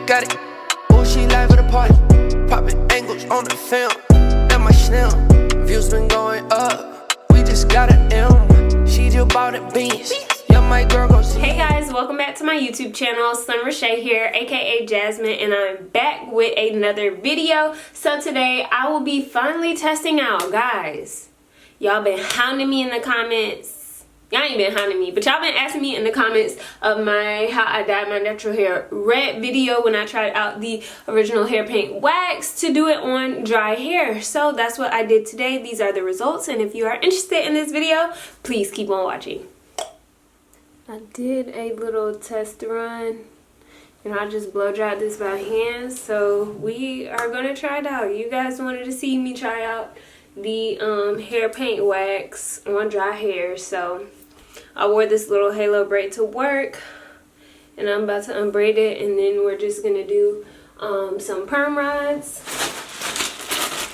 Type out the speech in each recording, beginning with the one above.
got it. Oh, she live at a party. Popping angles on the film. And my Chanel. Views been going up. We just got an M. She just bought it beans. Yeah, my girl goes. Hey guys, welcome back to my YouTube channel. Slim Reshae here, aka Jasmine, and I'm back with another video. So today I will be finally testing out, guys. Y'all been hounding me in the comments. Y'all ain't been hounding me, but y'all been asking me in the comments of my how I dyed my natural hair red video when I tried out the original hair paint wax to do it on dry hair. So that's what I did today. These are the results, and if you are interested in this video, please keep on watching. I did a little test run, and I just blow dried this by hand, so we are gonna try it out. You guys wanted to see me try out the hair paint wax on dry hair, so I wore this little halo braid to work, and I'm about to unbraid it, and then we're just gonna do some perm rods.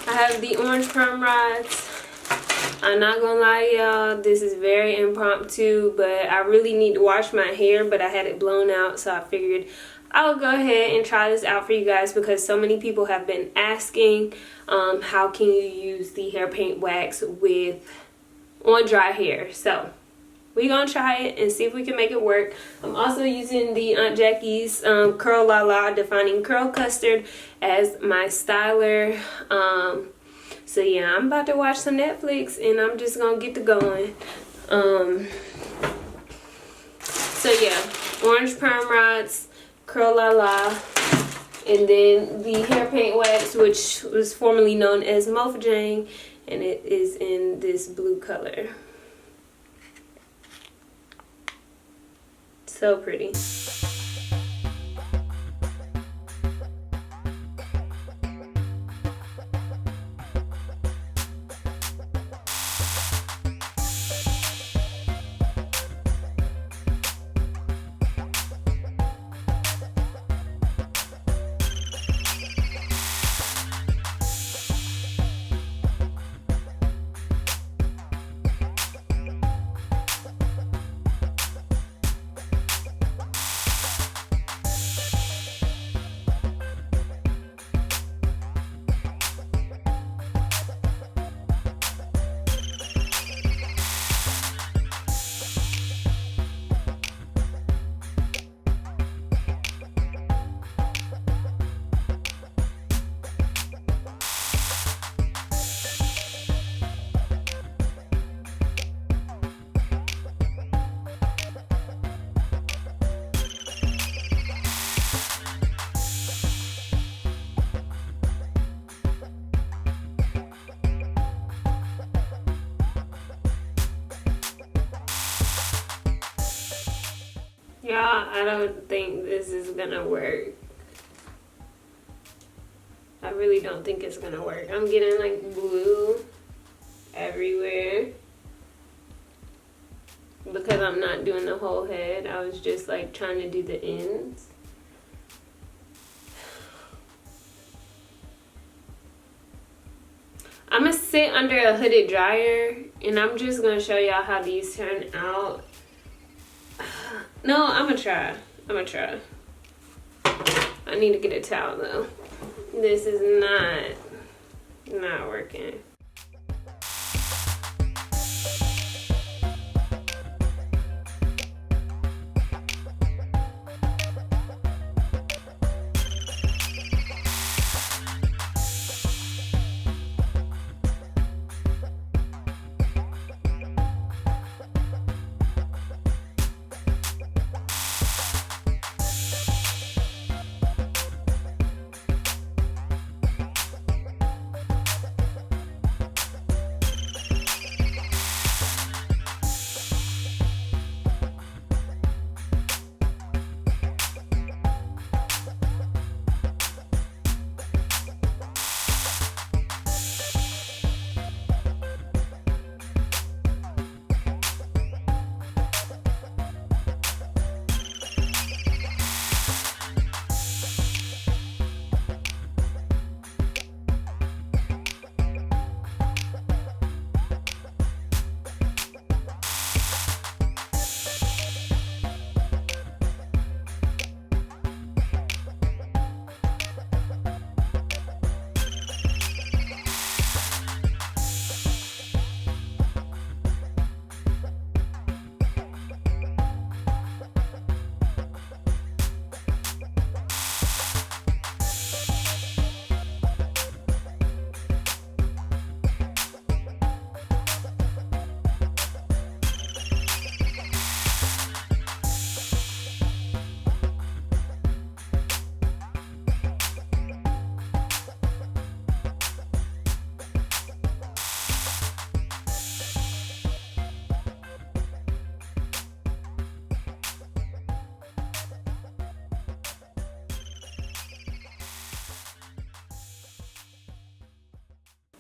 I have the orange perm rods. I'm not gonna lie, y'all, this is very impromptu, but I really need to wash my hair, but I had it blown out, so I figured I'll go ahead and try this out for you guys because so many people have been asking how can you use the hair paint wax on dry hair. So we're gonna try it and see if we can make it work. I'm also using the Aunt Jackie's Curl La La Defining Curl Custard as my styler. So yeah, I'm about to watch some Netflix and I'm just gonna get to going. So yeah, orange perm rods, Curl La La, and then the hair paint wax, which was formerly known as Mofajang, and it is in this blue color. So pretty. Y'all, I don't think this is gonna work. I really don't think it's gonna work. I'm getting like blue everywhere because I'm not doing the whole head. I was just like trying to do the ends. I'm gonna sit under a hooded dryer and I'm just gonna show y'all how these turn out. No, I'm gonna try. I need to get a towel though. This is not working.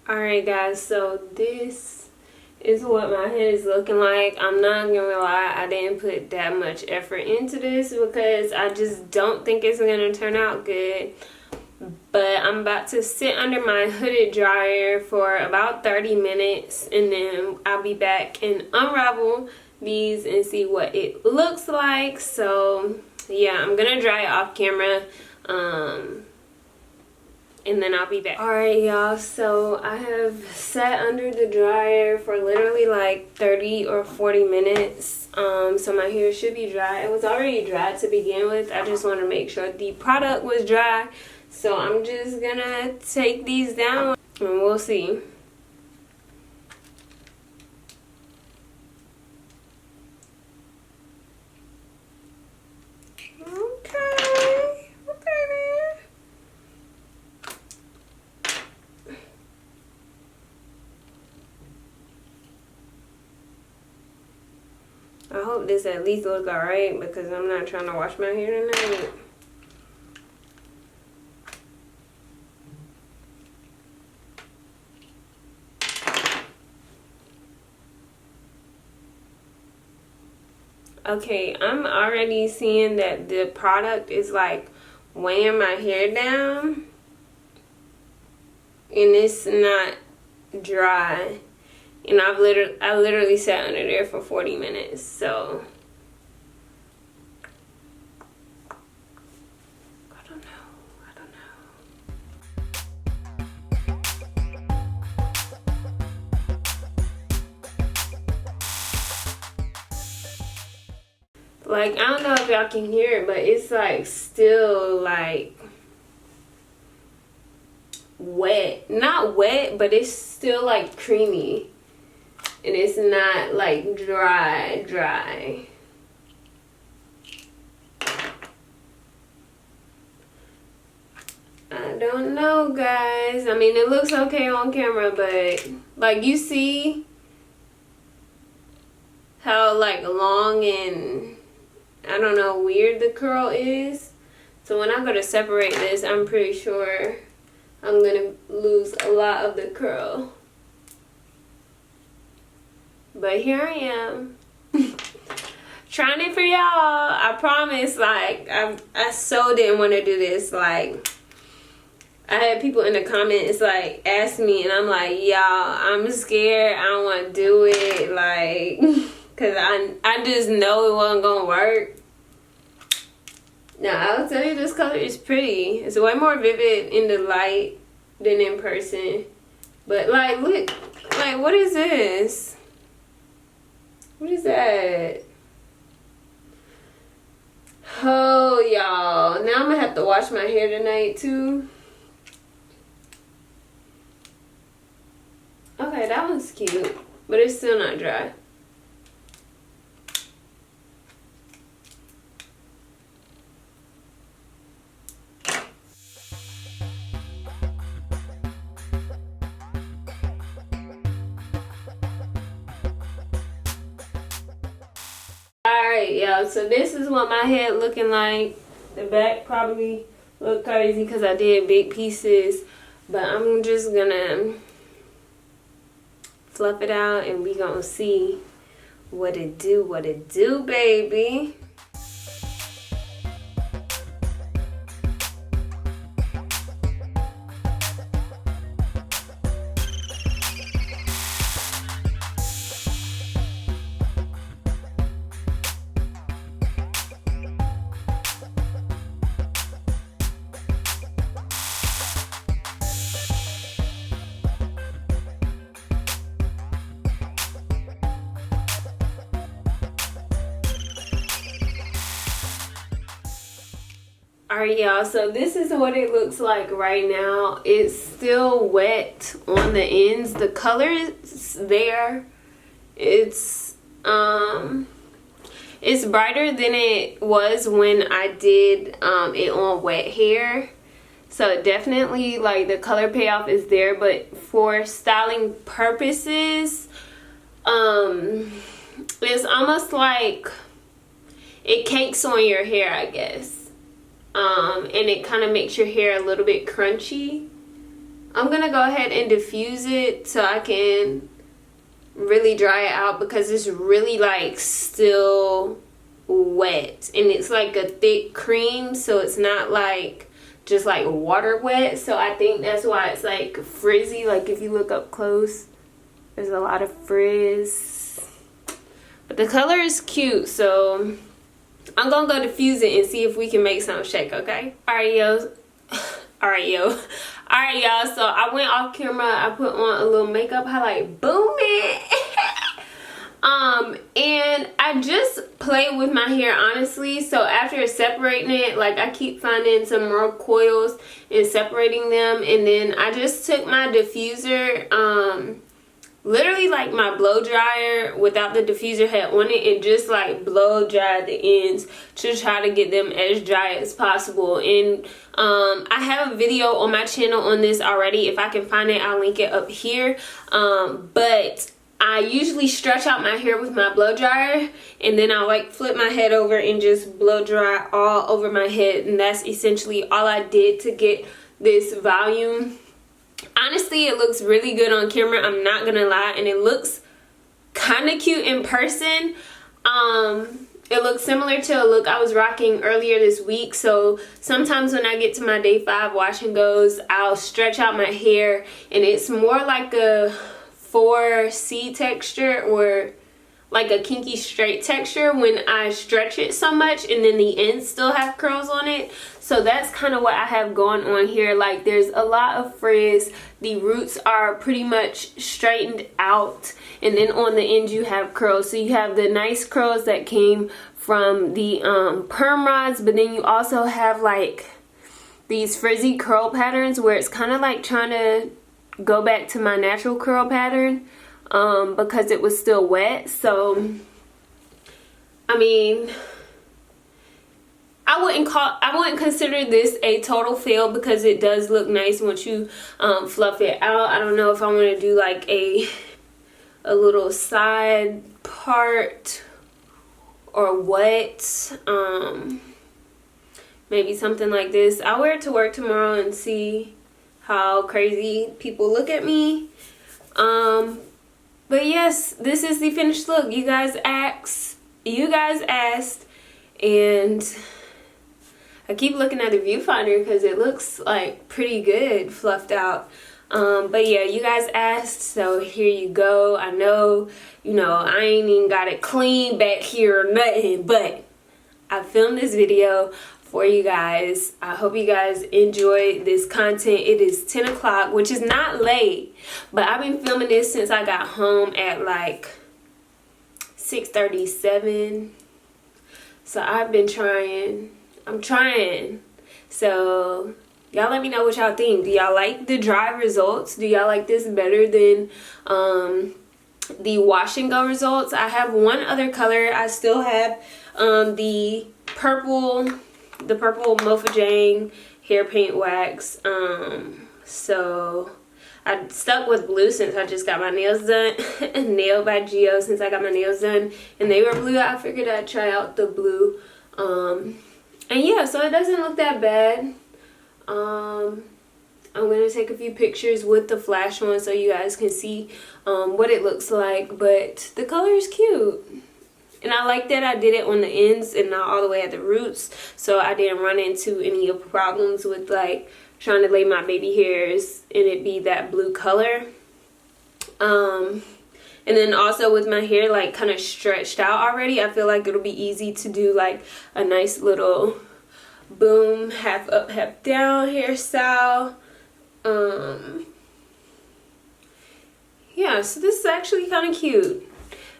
Alright guys, so this is what my head is looking like. I'm not gonna lie, I didn't put that much effort into this because I just don't think it's gonna turn out good. But I'm about to sit under my hooded dryer for about 30 minutes and then I'll be back and unravel these and see what it looks like. So yeah, I'm gonna dry it off camera and then I'll be back. Alright y'all, so I have sat under the dryer for literally like 30 or 40 minutes. So my hair should be dry. It was already dry to begin with. I just want to make sure the product was dry. So I'm just gonna take these down and we'll see. I hope this at least looks alright because I'm not trying to wash my hair tonight. Okay, I'm already seeing that the product is like weighing my hair down and it's not dry. And I literally sat under there for 40 minutes, so I don't know. Like, I don't know if y'all can hear it, but it's like still like wet. Not wet, but it's still like creamy. And it's not like dry. I don't know, guys. I mean, it looks okay on camera, but like you see how like long and I don't know, weird the curl is. So when I go to separate this, I'm pretty sure I'm gonna lose a lot of the curl. But here I am trying it for y'all. I promise, like I so didn't want to do this. Like I had people in the comments like ask me and I'm like, y'all, I'm scared. I don't want to do it, like cause I just know it wasn't gonna work. Now I'll tell you, this color is pretty. It's way more vivid in the light than in person. But like, look, like what is this? What is that? Oh, y'all. Now I'm going to have to wash my hair tonight, too. Okay, that one's cute. But it's still not dry. Alright, y'all, so this is what my head looking like. The back probably look crazy because I did big pieces, but I'm just gonna fluff it out and we gonna see what it do, baby. Alright y'all, so this is what it looks like right now. It's still wet on the ends. The color is there. It's brighter than it was when I did it on wet hair. So definitely like the color payoff is there, but for styling purposes, it's almost like it cakes on your hair, I guess. And it kind of makes your hair a little bit crunchy. I'm gonna go ahead and diffuse it so I can really dry it out, because it's really like still wet, and it's like a thick cream, so it's not like just like water wet. So I think that's why it's like frizzy. Like if you look up close, there's a lot of frizz, but the color is cute. So I'm gonna go diffuse it and see if we can make something shake. Okay, all right y'all, so I went off camera, I put on a little makeup highlight, boom it. And I just play with my hair, honestly. So after separating it, like I keep finding some more coils and separating them, and then I just took my diffuser, literally like my blow dryer without the diffuser head on it, and just like blow dried the ends to try to get them as dry as possible. And I have a video on my channel on this already. If I can find it, I'll link it up here. But I usually stretch out my hair with my blow dryer, and then I'll like flip my head over and just blow dry all over my head, and that's essentially all I did to get this volume. Honestly, it looks really good on camera, I'm not gonna lie, and it looks kind of cute in person. It looks similar to a look I was rocking earlier this week. So sometimes when I get to my day 5 wash and goes, I'll stretch out my hair, and it's more like a 4C texture, or like a kinky straight texture when I stretch it so much, and then the ends still have curls on it. So that's kind of what I have going on here. Like there's a lot of frizz, the roots are pretty much straightened out, and then on the ends you have curls. So you have the nice curls that came from the perm rods, but then you also have like these frizzy curl patterns where it's kind of like trying to go back to my natural curl pattern, because it was still wet. So I mean, I wouldn't consider this a total fail, because it does look nice once you fluff it out. I don't know if I want to do like a little side part or what. Maybe something like this. I'll wear it to work tomorrow and see how crazy people look at me. But yes, this is the finished look. You guys asked, and I keep looking at the viewfinder because it looks like pretty good fluffed out. But yeah, you guys asked, so here you go. I know, I ain't even got it clean back here or nothing, but I filmed this video for you guys. I hope you guys enjoyed this content. It is 10 o'clock, which is not late, but I've been filming this since I got home at like 6:37. So I've been trying. I'm trying. So y'all let me know what y'all think. Do y'all like the dry results? Do y'all like this better than the wash and go results? I have one other color. I still have the purple Mofajang hair paint wax. So I stuck with blue since I just got my nails done. Nail by Geo, since I got my nails done and they were blue, I figured I'd try out the blue. And yeah, so it doesn't look that bad. I'm gonna take a few pictures with the flash on so you guys can see what it looks like, but the color is cute. And I like that I did it on the ends and not all the way at the roots, so I didn't run into any of the problems with like trying to lay my baby hairs and it be that blue color. And then also with my hair like kind of stretched out already, I feel like it'll be easy to do like a nice little boom, half up, half down hairstyle. Yeah, so this is actually kind of cute.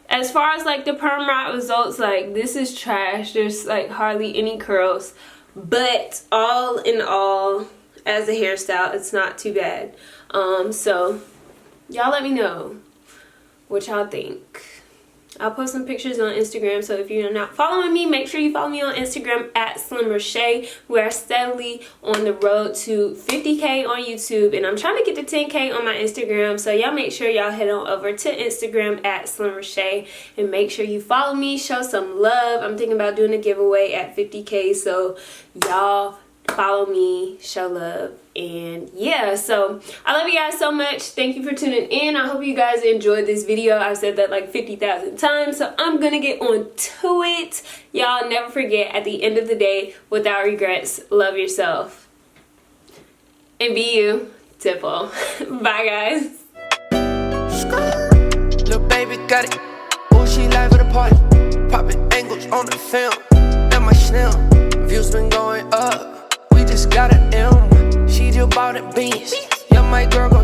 As far as like the perm rod results, like this is trash. There's like hardly any curls, but all in all, as a hairstyle, it's not too bad. So y'all let me know what y'all think. I'll post some pictures on Instagram, so if you're not following me, make sure you follow me on Instagram at Reshae. We are steadily on the road to 50K on YouTube, and I'm trying to get to 10K on my Instagram, so y'all make sure y'all head on over to Instagram at Reshae and make sure you follow me, show some love. I'm thinking about doing a giveaway at 50K, so y'all follow me, show love, and yeah, so I love you guys so much. Thank you for tuning in. I hope you guys enjoyed this video. I've said that like 50,000 times, so I'm gonna get on to it. Y'all never forget, at the end of the day, without regrets, love yourself and be you. Tipple. Bye guys. Little baby got it. Oh, she live at a party. Popping angles on the film. That my Chanel. Views been going up. We just got an M. She just bought a beans. Yeah, my girl go